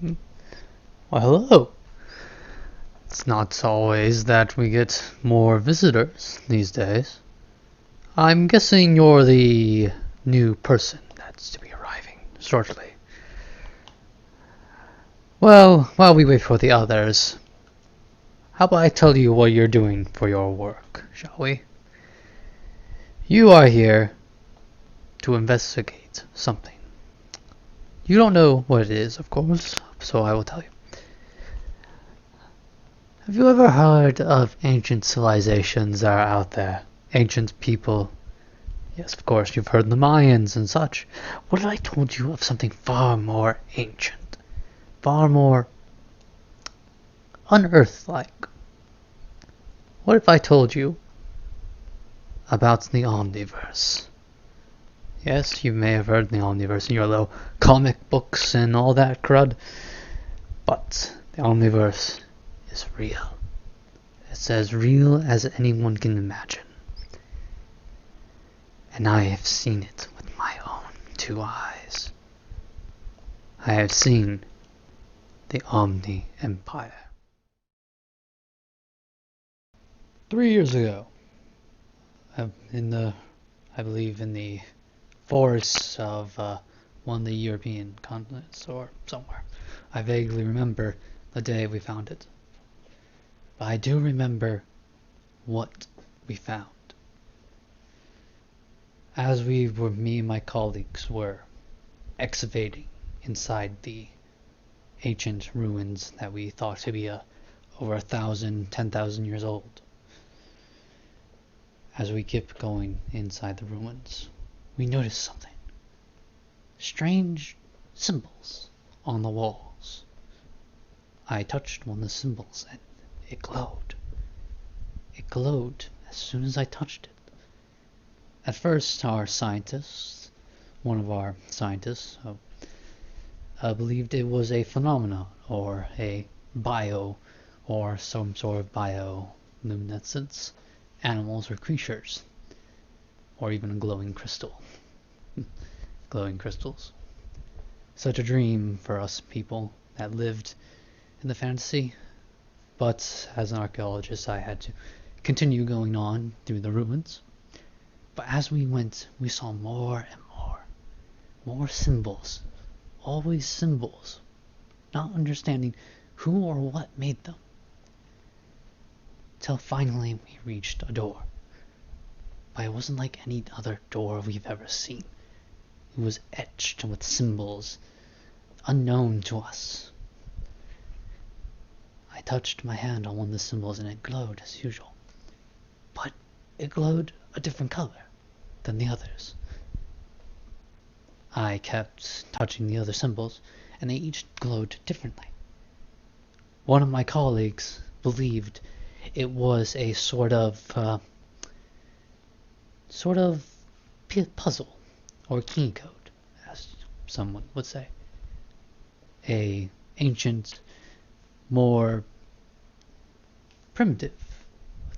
Well, hello. It's not always that we get more visitors these days. I'm guessing you're the new person that's to be arriving shortly. Well, while we wait for the others, how about I tell you what you're doing for your work, shall we? You are here to investigate something. You don't know what it is, of course, so I will tell you. Have you ever heard of ancient civilizations that are out there? Ancient people. Yes, of course, you've heard the Mayans and such. What if I told you of something far more ancient? Far more unearth-like? What if I told you about the Omniverse? Yes, you may have heard the Omniverse in your little comic books and all that crud, but the Omniverse is real. It's as real as anyone can imagine. And I have seen it with my own two eyes. I have seen the Omni Empire. 3 years ago, I believe in the forests of one of the European continents or somewhere. I vaguely remember the day we found it. But I do remember what we found. As me and my colleagues were excavating inside the ancient ruins that we thought to be over 10,000 years old. As we kept going inside the ruins, we noticed something. Strange symbols on the walls. I touched one of the symbols and it glowed. It glowed as soon as I touched it. At first, one of our scientists, believed it was a phenomenon or a or some sort of bioluminescence, animals or creatures, or even a glowing crystal. Glowing crystals. Such a dream for us people that lived in the fantasy, but as an archaeologist I had to continue going on through the ruins. But as we went, we saw more and more symbols, always symbols, not understanding who or what made them. Till finally we reached a door. But it wasn't like any other door we've ever seen. It was etched with symbols unknown to us. I touched my hand on one of the symbols and it glowed as usual. But it glowed a different color than the others. I kept touching the other symbols and they each glowed differently. One of my colleagues believed it was a sort of puzzle or key code, as someone would say. A ancient, more primitive,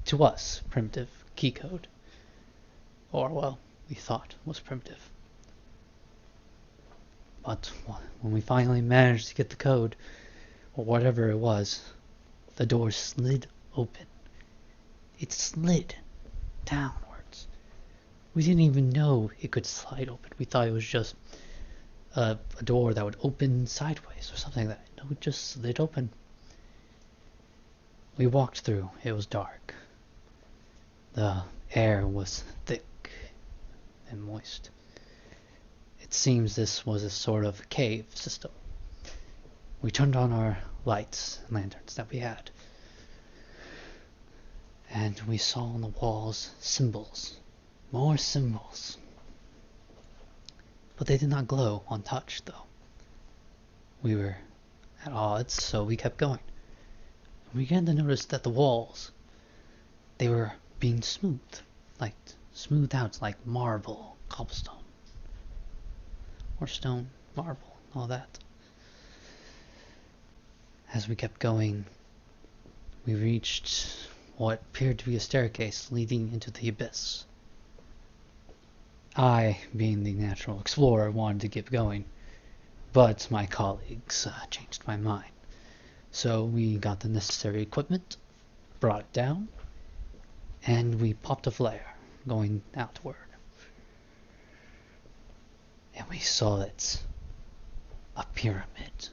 to us, primitive key code. Or, well, we thought was primitive. But when we finally managed to get the code, or whatever it was, the door slid open. It slid downwards. We didn't even know it could slide open. We thought it was just a door that would open sideways or something like that. No, it just slid open. We walked through. It was dark. The air was thick and moist. It seems this was a sort of cave system. We turned on our lights and lanterns that we had. And we saw on the walls symbols. More symbols. But they did not glow on touch, though. We were at odds, so we kept going. And we began to notice that the walls, they were being smoothed out like marble, cobblestone. Or stone, marble, all that. As we kept going, we reached what appeared to be a staircase leading into the abyss. I, being the natural explorer, wanted to keep going, But my colleagues changed my mind. So we got the necessary equipment, brought it down, and we popped a flare going outward. And we saw it. A pyramid.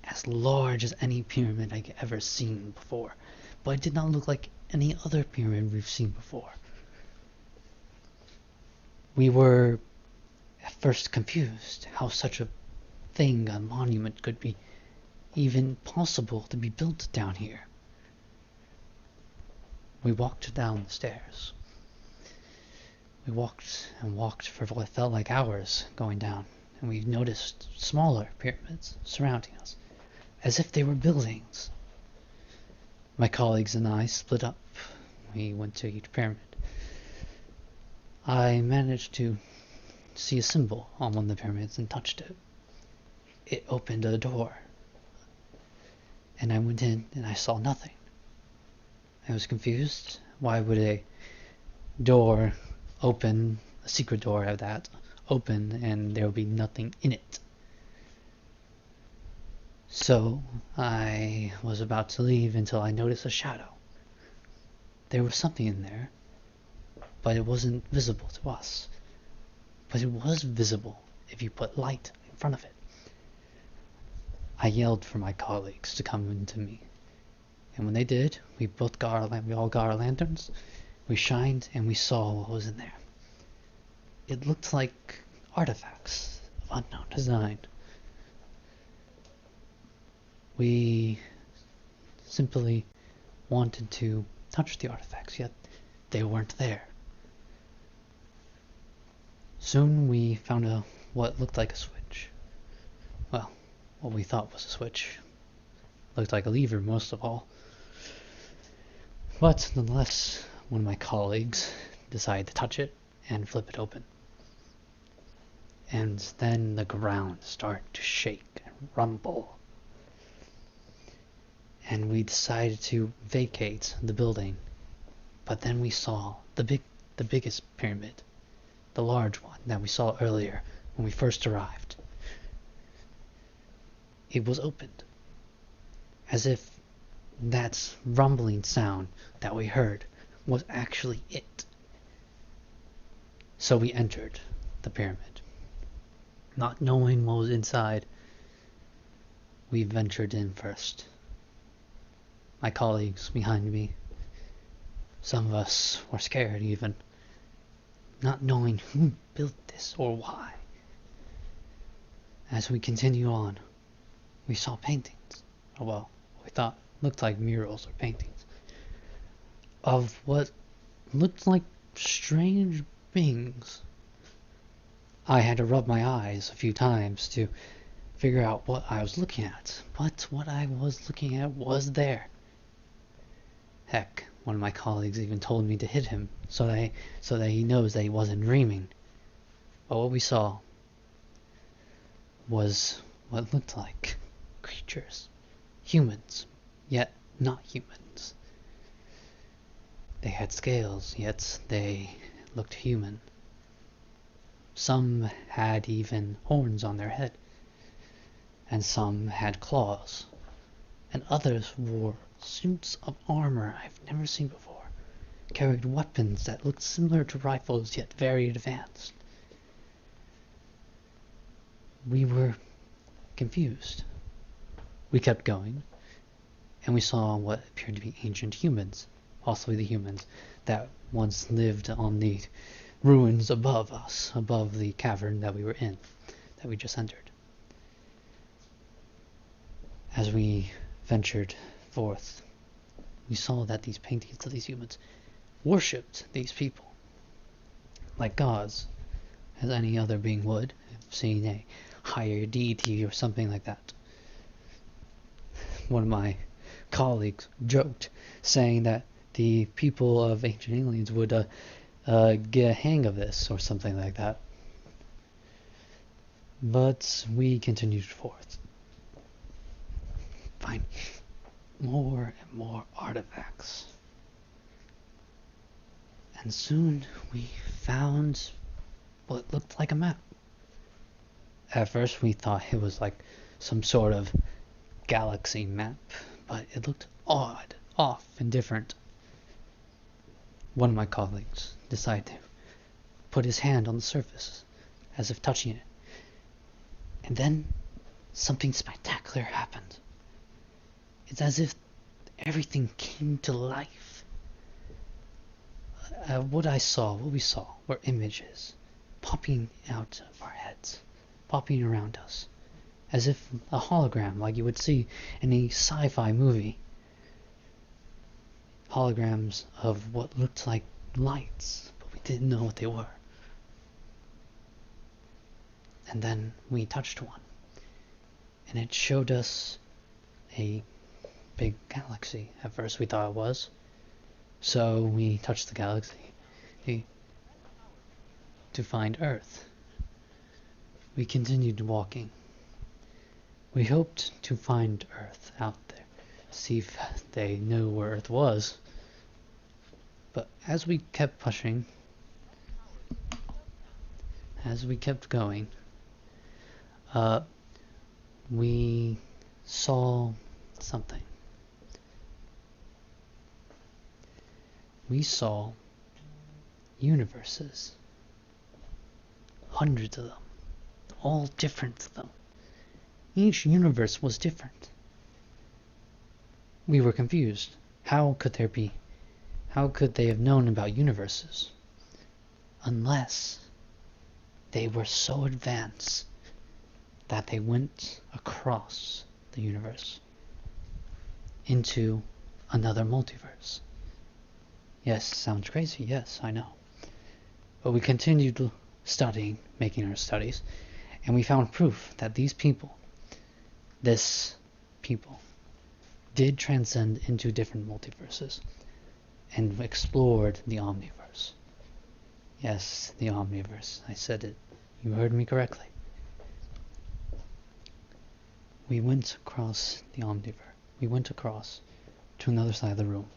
As large as any pyramid I'd ever seen before. But it did not look like any other pyramid we've seen before. We were at first confused how such a thing, a monument, could be even possible to be built down here. We walked down the stairs. We walked and walked for what felt like hours going down, and we noticed smaller pyramids surrounding us, as if they were buildings. My colleagues and I split up. We went to each pyramid. I managed to see a symbol on one of the pyramids and touched it. It opened a door, and I went in and I saw nothing. I was confused. Why would a door open, a secret door of that, open, and there would be nothing in it? So I was about to leave until I noticed a shadow. There was something in there, but it wasn't visible to us. But it was visible if you put light in front of it. I yelled for my colleagues to come into me. And when they did, we all got our lanterns, we shined, and we saw what was in there. It looked like artifacts of unknown design. We simply wanted to touch the artifacts, yet they weren't there. Soon we found what looked like a switch. Well, what we thought was a switch. Looked like a lever most of all. But nonetheless, one of my colleagues decided to touch it and flip it open. And then the ground started to shake and rumble. And we decided to vacate the building. But then we saw the biggest pyramid, the large one that we saw earlier when we first arrived. It was opened, as if that rumbling sound that we heard was actually it. So we entered the pyramid. Not knowing what was inside, we ventured in first. My colleagues behind me, some of us were scared even, not knowing who built this or why. As we continue on, we saw paintings. Oh well, we thought looked like murals or paintings of what looked like strange beings. I had to rub my eyes a few times to figure out what I was looking at, but what I was looking at was there. Heck, one of my colleagues even told me to hit him so that he knows that he wasn't dreaming. But what we saw was what looked like creatures, humans, yet not humans. They had scales, yet they looked human. Some had even horns on their head, and some had claws, and others wore suits of armor I've never seen before, carried weapons that looked similar to rifles yet very advanced. We were confused. We kept going, and we saw what appeared to be ancient humans, possibly the humans that once lived on the ruins above us, above the cavern that we were in, that we just entered. As we ventured forth, we saw that these paintings of these humans worshipped these people like gods, as any other being would, seeing a higher deity or something like that. One of my colleagues joked, saying that the people of ancient aliens would get a hang of this or something like that. But we continued forth, find more and more artifacts. And soon we found what looked like a map. At first we thought it was like some sort of galaxy map, but it looked odd, off, and different. One of my colleagues decided to put his hand on the surface, as if touching it. And then something spectacular happened. It's as if everything came to life. What we saw, were images popping out of our heads, popping around us, as if a hologram like you would see in a sci-fi movie. Holograms of what looked like lights, but we didn't know what they were. And then we touched one, and it showed us a big galaxy. At first we thought it was. So we touched the galaxy to find Earth. We continued walking. We hoped to find Earth out there, see if they knew where Earth was. But as we kept pushing, as we kept going, we saw something. We saw universes. Hundreds of them. All different of them. Each universe was different. We were confused. How could they have known about universes? Unless they were so advanced that they went across the universe into another multiverse. Yes, sounds crazy, yes, I know. But we continued studying, making our studies, and we found proof that this people, did transcend into different multiverses and explored the Omniverse. Yes, the Omniverse, I said it. You heard me correctly. We went across the Omniverse. We went across to another side of the room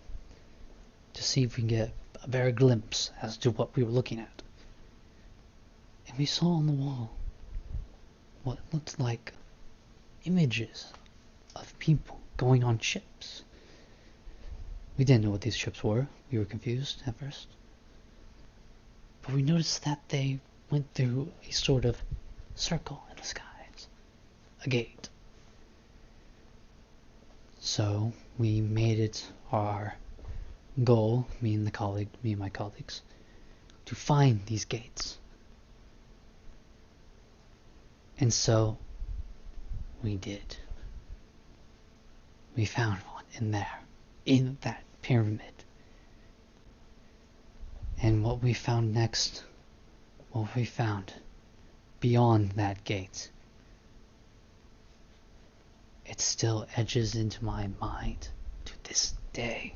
to see if we can get a bare glimpse as to what we were looking at. And we saw on the wall what looked like images of people going on ships. We didn't know what these ships were. We were confused at first. But we noticed that they went through a sort of circle in the skies. A gate. So we made it our goal, me and my colleagues, to find these gates. And so we did. We found one in there, in that pyramid. And what we found next, what we found beyond that gate, it still edges into my mind to this day.